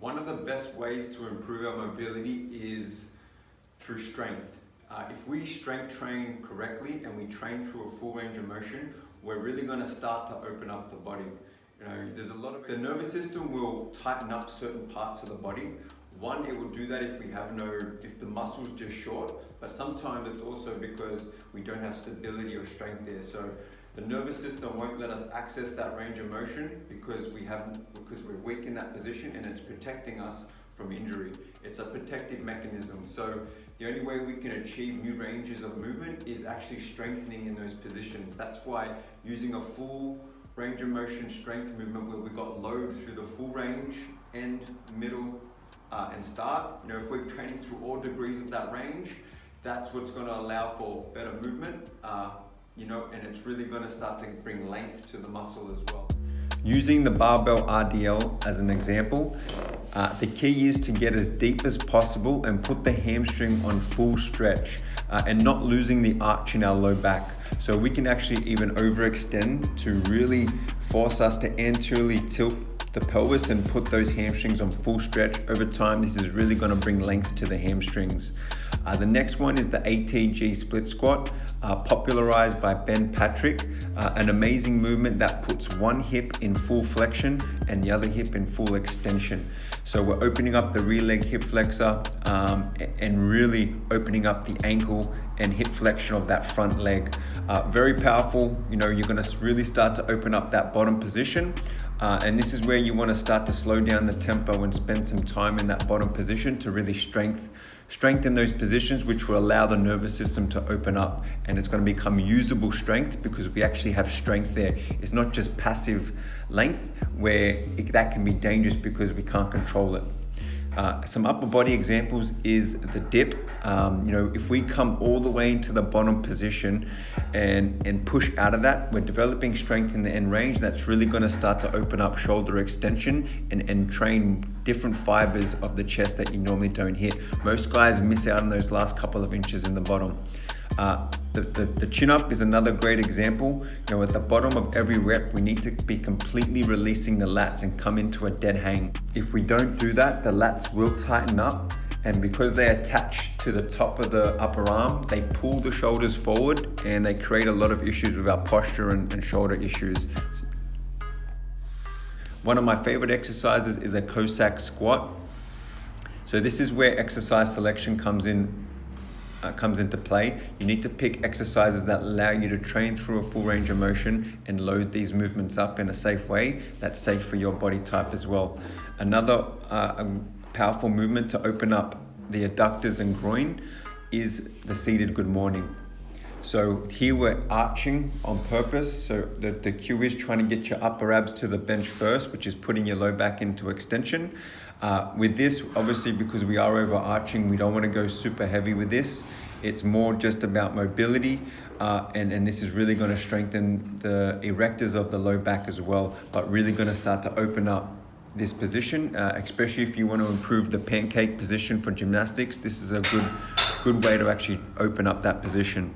One of the best ways to improve our mobility is through strength. If we strength train correctly and we train through a full range of motion, we're really going to start to open up the body. There's a lot of the nervous system will tighten up certain parts of the body. One, it will do that if if the muscle's just short, but sometimes it's also because we don't have stability or strength there. So the nervous system won't let us access that range of motion because we're weak in that position, and it's protecting us from injury. It's a protective mechanism. So the only way we can achieve new ranges of movement is actually strengthening in those positions. That's why using a full range of motion strength movement where we've got load through the full range, end, middle, and start. If we're training through all degrees of that range, that's what's going to allow for better movement, and it's really going to start to bring length to the muscle as well. Using the barbell RDL as an example, the key is to get as deep as possible and put the hamstring on full stretch and not losing the arch in our low back. So we can actually even overextend to really force us to anteriorly tilt the pelvis and put those hamstrings on full stretch. Over time, this is really going to bring length to the hamstrings. The next one is the ATG split squat, popularized by Ben Patrick, an amazing movement that puts one hip in full flexion and the other hip in full extension. So we're opening up the rear leg hip flexor and really opening up the ankle and hip flexion of that front leg. Very powerful. You're going to really start to open up that bottom position. And this is where you want to start to slow down the tempo and spend some time in that bottom position to really strengthen those positions, which will allow the nervous system to open up, and it's going to become usable strength because we actually have strength there. It's not just passive length where that can be dangerous because we can't control it. Some upper body examples is the dip. If we come all the way into the bottom position and push out of that, we're developing strength in the end range. That's really going to start to open up shoulder extension and train different fibers of the chest that you normally don't hit. Most guys miss out on those last couple of inches in the bottom. The chin up is another great example. At the bottom of every rep, we need to be completely releasing the lats and come into a dead hang. If we don't do that, the lats will tighten up, and because they attach to the top of the upper arm, they pull the shoulders forward and they create a lot of issues with our posture and shoulder issues. One of my favorite exercises is a Cossack squat. So this is where exercise selection comes into play. You need to pick exercises that allow you to train through a full range of motion and load these movements up in a safe way that's safe for your body type as well. Another powerful movement to open up the adductors and groin is the seated good morning. So here we're arching on purpose. So the cue is trying to get your upper abs to the bench first, which is putting your low back into extension. With this, obviously, because we are overarching, we don't want to go super heavy with this. It's more just about mobility, and this is really going to strengthen the erectors of the low back as well, but really going to start to open up this position, especially if you want to improve the pancake position for gymnastics. This is a good way to actually open up that position.